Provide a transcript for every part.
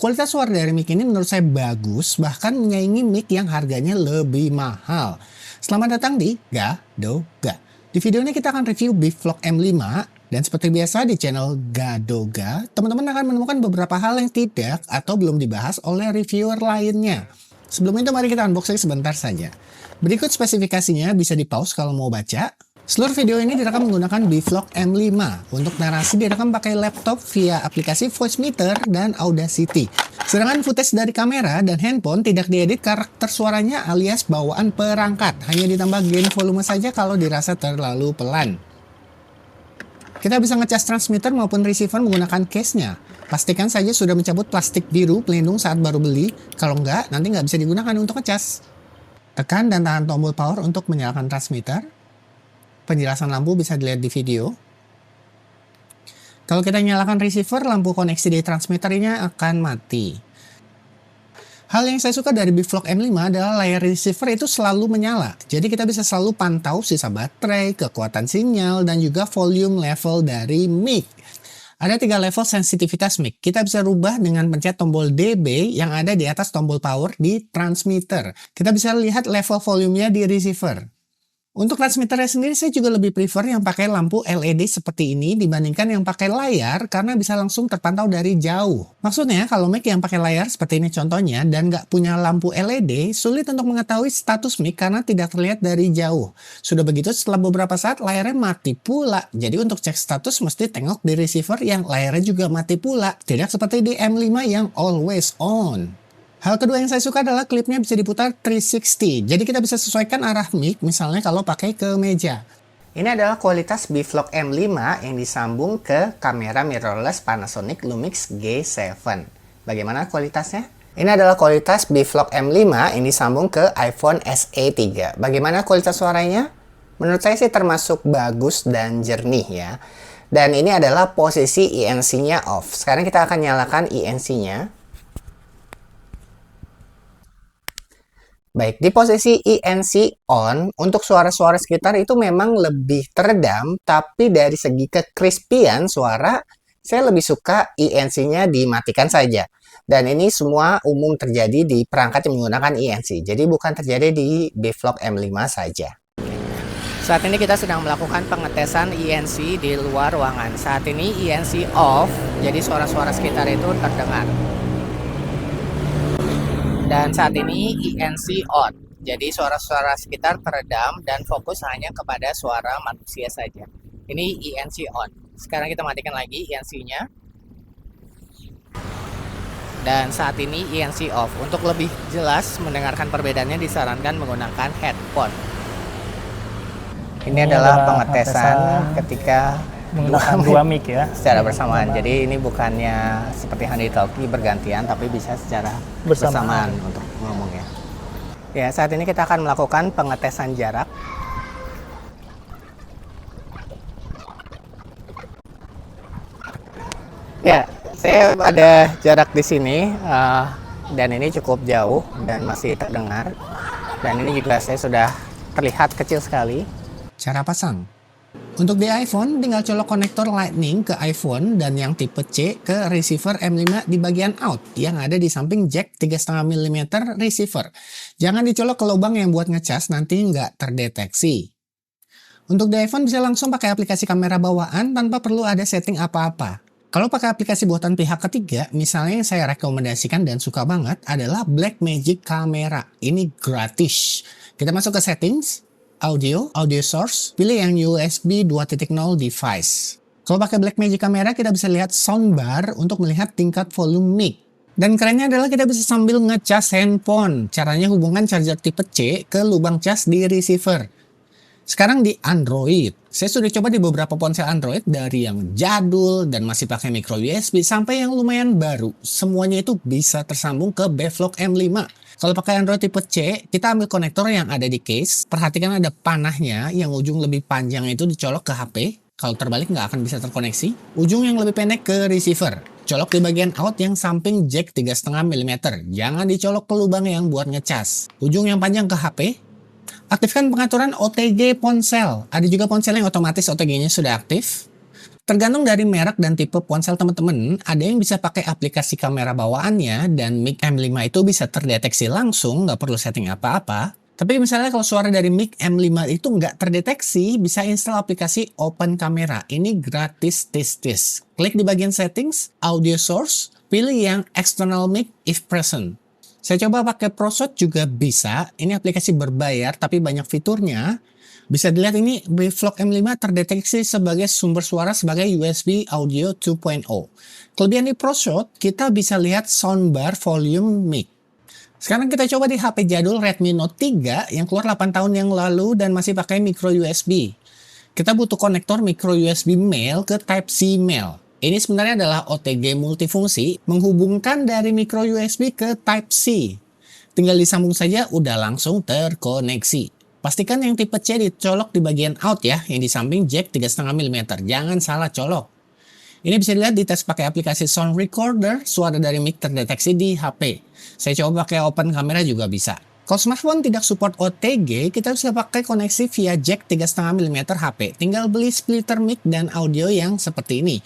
Kualitas suara dari mic ini menurut saya bagus, bahkan menyaingi mic yang harganya lebih mahal. Selamat datang di Gadoga. Di video ini kita akan review Bivlog M5, dan seperti biasa di channel Gadoga, teman-teman akan menemukan beberapa hal yang tidak atau belum dibahas oleh reviewer lainnya. Sebelum itu mari kita unboxing sebentar saja. Berikut spesifikasinya, bisa di pause kalau mau baca. Seluruh video ini direkam menggunakan Bivlog M5. Untuk narasi direkam pakai laptop via aplikasi Voicemeeter dan Audacity. Sedangkan footage dari kamera dan handphone tidak diedit karakter suaranya alias bawaan perangkat. Hanya ditambah gain volume saja kalau dirasa terlalu pelan. Kita bisa ngecas transmitter maupun receiver menggunakan case-nya. Pastikan saja sudah mencabut plastik biru pelindung saat baru beli. Kalau enggak, nanti nggak bisa digunakan untuk ngecas. Tekan dan tahan tombol power untuk menyalakan transmitter. Penjelasan lampu bisa dilihat di video. Kalau kita nyalakan receiver, lampu koneksi di transmitternya akan mati. Hal yang saya suka dari Bivlog M5 adalah layar receiver itu selalu menyala. Jadi kita bisa selalu pantau sisa baterai, kekuatan sinyal, dan juga volume level dari mic. Ada 3 level sensitivitas mic. Kita bisa rubah dengan pencet tombol DB yang ada di atas tombol power di transmitter. Kita bisa lihat level volumenya di receiver. Untuk transmitternya sendiri saya juga lebih prefer yang pakai lampu LED seperti ini dibandingkan yang pakai layar karena bisa langsung terpantau dari jauh. Maksudnya kalau mic yang pakai layar seperti ini contohnya dan nggak punya lampu LED, sulit untuk mengetahui status mic karena tidak terlihat dari jauh. Sudah begitu setelah beberapa saat layarnya mati pula. Jadi untuk cek status mesti tengok di receiver yang layarnya juga mati pula. Tidak seperti di M5 yang always on. Hal kedua yang saya suka adalah klipnya bisa diputar 360, jadi kita bisa sesuaikan arah mic misalnya kalau pakai ke meja. Ini adalah kualitas Bivlog M5 yang disambung ke kamera mirrorless Panasonic Lumix G7. Bagaimana kualitasnya? Ini adalah kualitas Bivlog M5 yang disambung ke iPhone SE 3. Bagaimana kualitas suaranya? Menurut saya sih termasuk bagus dan jernih ya. Dan ini adalah posisi INC-nya off. Sekarang kita akan nyalakan INC-nya. Baik, di posisi INC on, untuk suara-suara sekitar itu memang lebih teredam, tapi dari segi kekrispian suara, saya lebih suka INC-nya dimatikan saja. Dan ini semua umum terjadi di perangkat yang menggunakan INC, jadi bukan terjadi di Bivlog M5 saja. Saat ini kita sedang melakukan pengetesan INC di luar ruangan. Saat ini INC off, jadi suara-suara sekitar itu terdengar. Dan saat ini INC on, jadi suara-suara sekitar teredam dan fokus hanya kepada suara manusia saja. Ini INC on. Sekarang kita matikan lagi INC-nya. Dan saat ini INC off. Untuk lebih jelas mendengarkan perbedaannya disarankan menggunakan headphone. Ini adalah pengetesan ketika dua mic ya secara bersamaan. Jadi ini bukannya seperti Handy Talkie bergantian, tapi bisa secara bersamaan untuk ngomongnya. Ya, saat ini kita akan melakukan pengetesan jarak. Ya, saya ada jarak di sini dan ini cukup jauh dan masih terdengar. Dan ini juga saya sudah terlihat kecil sekali. Cara pasang. Untuk di iPhone, tinggal colok konektor Lightning ke iPhone dan yang tipe C ke receiver M5 di bagian out yang ada di samping jack 3,5 mm receiver. Jangan dicolok ke lubang yang buat ngecas, nanti nggak terdeteksi. Untuk di iPhone bisa langsung pakai aplikasi kamera bawaan tanpa perlu ada setting apa-apa. Kalau pakai aplikasi buatan pihak ketiga, misalnya yang saya rekomendasikan dan suka banget adalah Blackmagic Camera. Ini gratis. Kita masuk ke settings. Audio source, pilih yang USB 2.0 device. Kalau pakai Blackmagic Camera, kita bisa lihat soundbar untuk melihat tingkat volume mic. Dan kerennya adalah kita bisa sambil ngecas handphone. Caranya hubungkan charger tipe C ke lubang cas di receiver. Sekarang di Android, saya sudah coba di beberapa ponsel Android dari yang jadul dan masih pakai micro USB sampai yang lumayan baru. Semuanya itu bisa tersambung ke Bivlog M5. Kalau pakai Android tipe C, kita ambil konektor yang ada di case. Perhatikan ada panahnya yang ujung lebih panjang itu dicolok ke HP. Kalau terbalik nggak akan bisa terkoneksi. Ujung yang lebih pendek ke receiver. Colok di bagian out yang samping jack 3,5 mm. Jangan dicolok ke lubang yang buat ngecas. Ujung yang panjang ke HP. Aktifkan pengaturan OTG ponsel. Ada juga ponsel yang otomatis OTG-nya sudah aktif. Tergantung dari merek dan tipe ponsel teman-teman, ada yang bisa pakai aplikasi kamera bawaannya dan mic M5 itu bisa terdeteksi langsung, nggak perlu setting apa-apa. Tapi misalnya kalau suara dari mic M5 itu nggak terdeteksi, bisa install aplikasi Open Camera. Ini gratis tis. Klik di bagian settings, audio source, pilih yang external mic if present. Saya coba pakai ProShot juga bisa, ini aplikasi berbayar tapi banyak fiturnya. Bisa dilihat ini Bvlog M5 terdeteksi sebagai sumber suara sebagai USB Audio 2.0. Kelebihan di ProShot, kita bisa lihat soundbar volume mic. Sekarang kita coba di HP jadul Redmi Note 3 yang keluar 8 tahun yang lalu dan masih pakai micro USB. Kita butuh konektor micro USB male ke Type-C male. Ini sebenarnya adalah OTG multifungsi menghubungkan dari micro USB ke Type-C. Tinggal disambung saja udah langsung terkoneksi. Pastikan yang tipe C dicolok di bagian out ya, yang di samping jack 3,5 mm. Jangan salah colok. Ini bisa dilihat di tes pakai aplikasi Sound Recorder, suara dari mic terdeteksi di HP. Saya coba pakai Open Camera juga bisa. Kalau smartphone tidak support OTG, kita bisa pakai koneksi via jack 3,5 mm HP. Tinggal beli splitter mic dan audio yang seperti ini.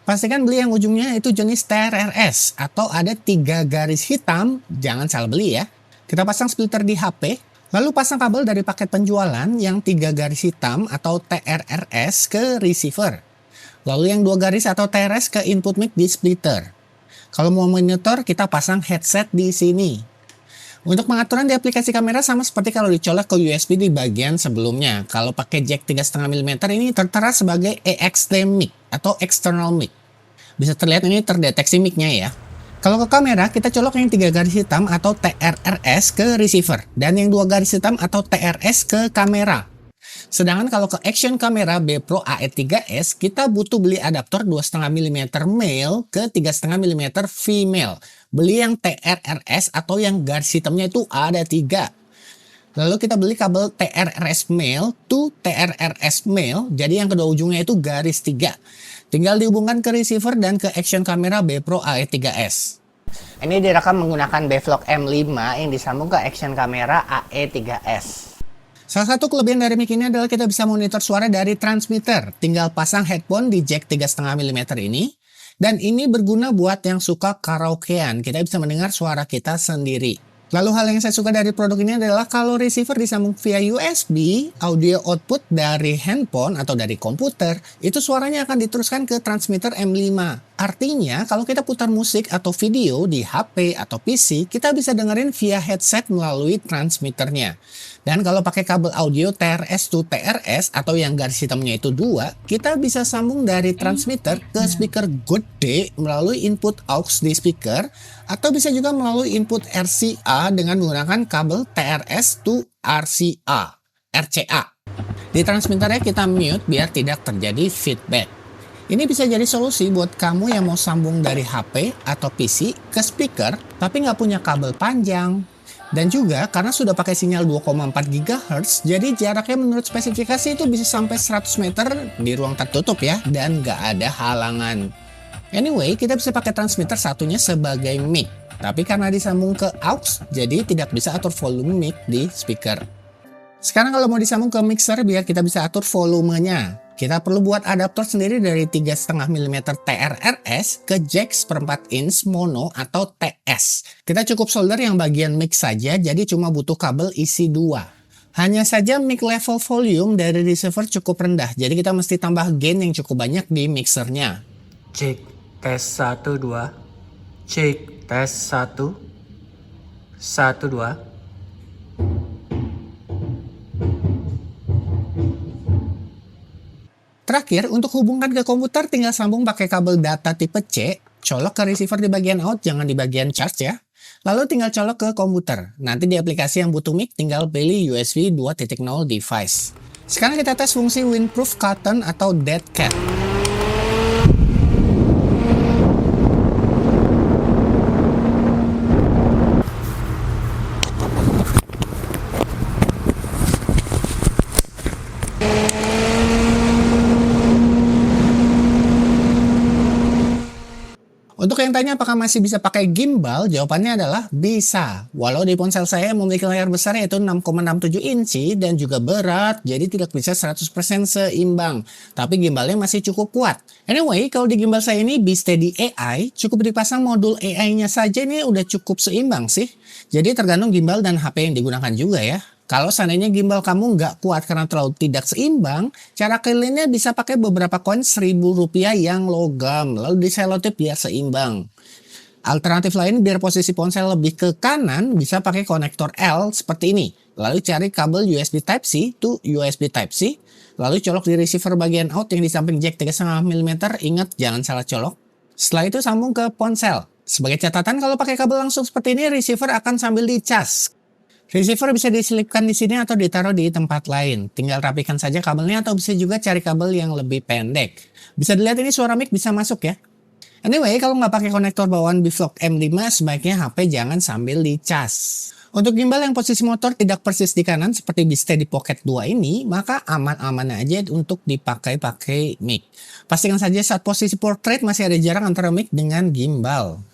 Pastikan beli yang ujungnya itu jenis TRRS atau ada 3 garis hitam, jangan salah beli ya. Kita pasang splitter di HP. Lalu pasang kabel dari paket penjualan yang 3 garis hitam atau TRRS ke receiver. Lalu yang 2 garis atau TRS ke input mic di splitter. Kalau mau monitor, kita pasang headset di sini. Untuk pengaturan di aplikasi kamera sama seperti kalau dicolok ke USB di bagian sebelumnya. Kalau pakai jack 3,5 mm ini tertera sebagai EXT mic atau external mic. Bisa terlihat ini terdeteksi mic-nya ya. Kalau ke kamera, kita colok yang 3 garis hitam atau TRRS ke receiver. Dan yang 2 garis hitam atau TRS ke kamera. Sedangkan kalau ke action kamera Bepro AE3S, kita butuh beli adaptor 2,5 mm male ke 3,5 mm female. Beli yang TRRS atau yang garis hitamnya itu ada 3. Lalu kita beli kabel TRRS male to TRRS male, jadi yang kedua ujungnya itu garis 3. Tinggal dihubungkan ke receiver dan ke action kamera Bepro AE3S. Ini direkam menggunakan Bvlog M5 yang disambung ke action kamera AE3S. Salah satu kelebihan dari mic ini adalah kita bisa monitor suara dari transmitter. Tinggal pasang headphone di jack 3,5 mm ini. Dan ini berguna buat yang suka karaokean. Kita bisa mendengar suara kita sendiri. Lalu hal yang saya suka dari produk ini adalah kalau receiver disambung via USB, audio output dari handphone atau dari komputer, itu suaranya akan diteruskan ke transmitter M5. Artinya, kalau kita putar musik atau video di HP atau PC, kita bisa dengerin via headset melalui transmitternya. Dan kalau pakai kabel audio TRS to TRS atau yang garis hitamnya itu 2, kita bisa sambung dari transmitter ke speaker gede melalui input aux di speaker, atau bisa juga melalui input RCA dengan menggunakan kabel TRS to RCA. Di transmitternya kita mute biar tidak terjadi feedback. Ini bisa jadi solusi buat kamu yang mau sambung dari HP atau PC ke speaker tapi nggak punya kabel panjang. Dan juga karena sudah pakai sinyal 2,4 GHz, jadi jaraknya menurut spesifikasi itu bisa sampai 100 meter di ruang tertutup ya, dan nggak ada halangan. Anyway, kita bisa pakai transmitter satunya sebagai mic. Tapi karena disambung ke aux, jadi tidak bisa atur volume mic di speaker. Sekarang kalau mau disambung ke mixer biar kita bisa atur volumenya, kita perlu buat adaptor sendiri dari 3,5 mm TRRS ke jack 1/4 inch mono atau TS. Kita cukup solder yang bagian mix saja, jadi cuma butuh kabel isi 2. Hanya saja mic level volume dari receiver cukup rendah, jadi kita mesti tambah gain yang cukup banyak di mixernya. Cek tes 1 2. Cek tes 1 1 2. Terakhir, untuk hubungkan ke komputer tinggal sambung pakai kabel data tipe C, colok ke receiver di bagian out, jangan di bagian charge ya. Lalu tinggal colok ke komputer. Nanti di aplikasi yang butuh mic tinggal pilih USB 2.0 device. Sekarang kita tes fungsi windproof curtain atau dead cat. Untuk yang kalian tanya apakah masih bisa pakai gimbal? Jawabannya adalah bisa. Walau di ponsel saya memiliki layar besar yaitu 6,67 inci dan juga berat, jadi tidak bisa 100% seimbang. Tapi gimbalnya masih cukup kuat. Anyway, kalau di gimbal saya ini B-Steady AI, cukup dipasang modul AI-nya saja ini udah cukup seimbang sih. Jadi tergantung gimbal dan HP yang digunakan juga ya. Kalau seandainya gimbal kamu nggak kuat karena terlalu tidak seimbang, cara cleannya bisa pakai beberapa koin Rp1.000 yang logam, lalu diselotip biar seimbang. Alternatif lain biar posisi ponsel lebih ke kanan, bisa pakai konektor L seperti ini. Lalu cari kabel USB Type-C to USB Type-C, lalu colok di receiver bagian out yang di samping jack 3,5 mm, ingat jangan salah colok. Setelah itu sambung ke ponsel. Sebagai catatan, kalau pakai kabel langsung seperti ini, receiver akan sambil dicas. Receiver bisa diselipkan di sini atau ditaruh di tempat lain. Tinggal rapikan saja kabelnya atau bisa juga cari kabel yang lebih pendek. Bisa dilihat ini suara mic bisa masuk ya. Anyway, kalau nggak pakai konektor bawaan Bvlog M5, sebaiknya HP jangan sambil dicas. Untuk gimbal yang posisi motor tidak persis di kanan seperti B-Steady Pocket 2 ini, maka aman-aman aja untuk dipakai mic. Pastikan saja saat posisi portrait masih ada jarak antara mic dengan gimbal.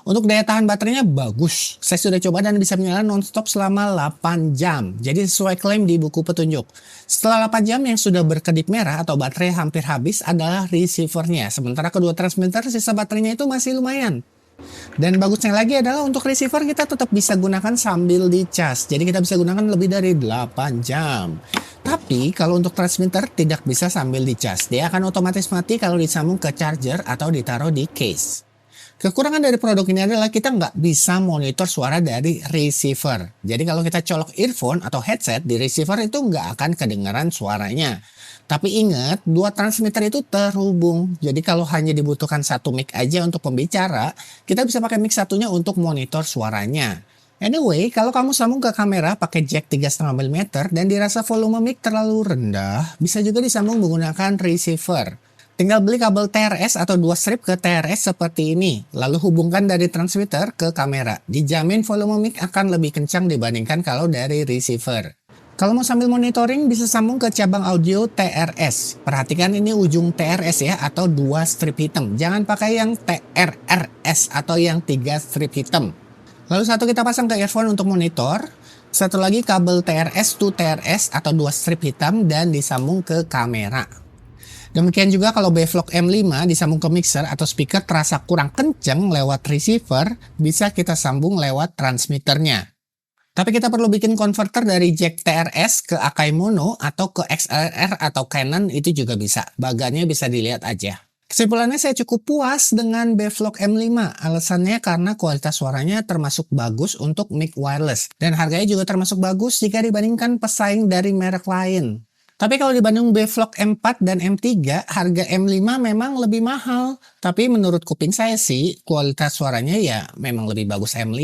Untuk daya tahan baterainya bagus. Saya sudah coba dan bisa menyala non-stop selama 8 jam. Jadi sesuai klaim di buku petunjuk. Setelah 8 jam yang sudah berkedip merah atau baterai hampir habis adalah receivernya. Sementara kedua transmitter sisa baterainya itu masih lumayan. Dan bagusnya lagi adalah untuk receiver kita tetap bisa gunakan sambil dicas. Jadi kita bisa gunakan lebih dari 8 jam. Tapi kalau untuk transmitter tidak bisa sambil dicas. Dia akan otomatis mati kalau disambung ke charger atau ditaruh di case. Kekurangan dari produk ini adalah kita nggak bisa monitor suara dari receiver. Jadi kalau kita colok earphone atau headset di receiver itu nggak akan kedengaran suaranya. Tapi ingat, dua transmitter itu terhubung. Jadi kalau hanya dibutuhkan satu mic aja untuk pembicara, kita bisa pakai mic satunya untuk monitor suaranya. Anyway, kalau kamu sambung ke kamera pakai jack 3,5 mm dan dirasa volume mic terlalu rendah, bisa juga disambung menggunakan receiver. Tinggal beli kabel TRS atau 2 strip ke TRS seperti ini, lalu hubungkan dari transmitter ke kamera. Dijamin volume mic akan lebih kencang dibandingkan kalau dari receiver. Kalau mau sambil monitoring bisa sambung ke cabang audio TRS. Perhatikan ini ujung TRS ya, atau 2 strip hitam. Jangan pakai yang TRRS atau yang 3 strip hitam. Lalu satu kita pasang ke earphone untuk monitor. Satu lagi kabel TRS to TRS atau 2 strip hitam dan disambung ke kamera. Demikian juga kalau Bvlog M5 disambung ke mixer atau speaker terasa kurang kenceng lewat receiver, bisa kita sambung lewat transmitternya. Tapi kita perlu bikin converter dari jack TRS ke Akai Mono atau ke XLR atau Canon, itu juga bisa. Bagannya bisa dilihat aja. Kesimpulannya saya cukup puas dengan Bvlog M5. Alasannya karena kualitas suaranya termasuk bagus untuk mic wireless. Dan harganya juga termasuk bagus jika dibandingkan pesaing dari merek lain. Tapi kalau dibanding Bvlog M4 dan M3, harga M5 memang lebih mahal. Tapi menurut kuping saya sih, kualitas suaranya ya memang lebih bagus M5.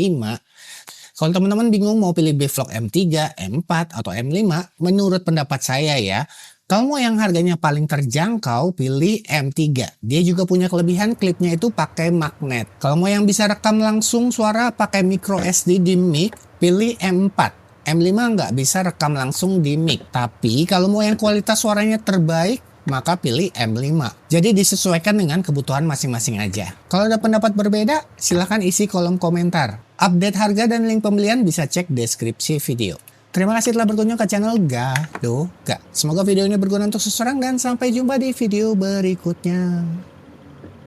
Kalau teman-teman bingung mau pilih Bvlog M3, M4, atau M5, menurut pendapat saya ya, kalau mau yang harganya paling terjangkau, pilih M3. Dia juga punya kelebihan klipnya itu pakai magnet. Kalau mau yang bisa rekam langsung suara pakai micro SD di mic, pilih M4. M5 nggak bisa rekam langsung di mic. Tapi kalau mau yang kualitas suaranya terbaik, maka pilih M5. Jadi disesuaikan dengan kebutuhan masing-masing aja. Kalau ada pendapat berbeda, silahkan isi kolom komentar. Update harga dan link pembelian bisa cek deskripsi video. Terima kasih telah berkunjung ke channel Gadoga. Semoga video ini berguna untuk seseorang dan sampai jumpa di video berikutnya.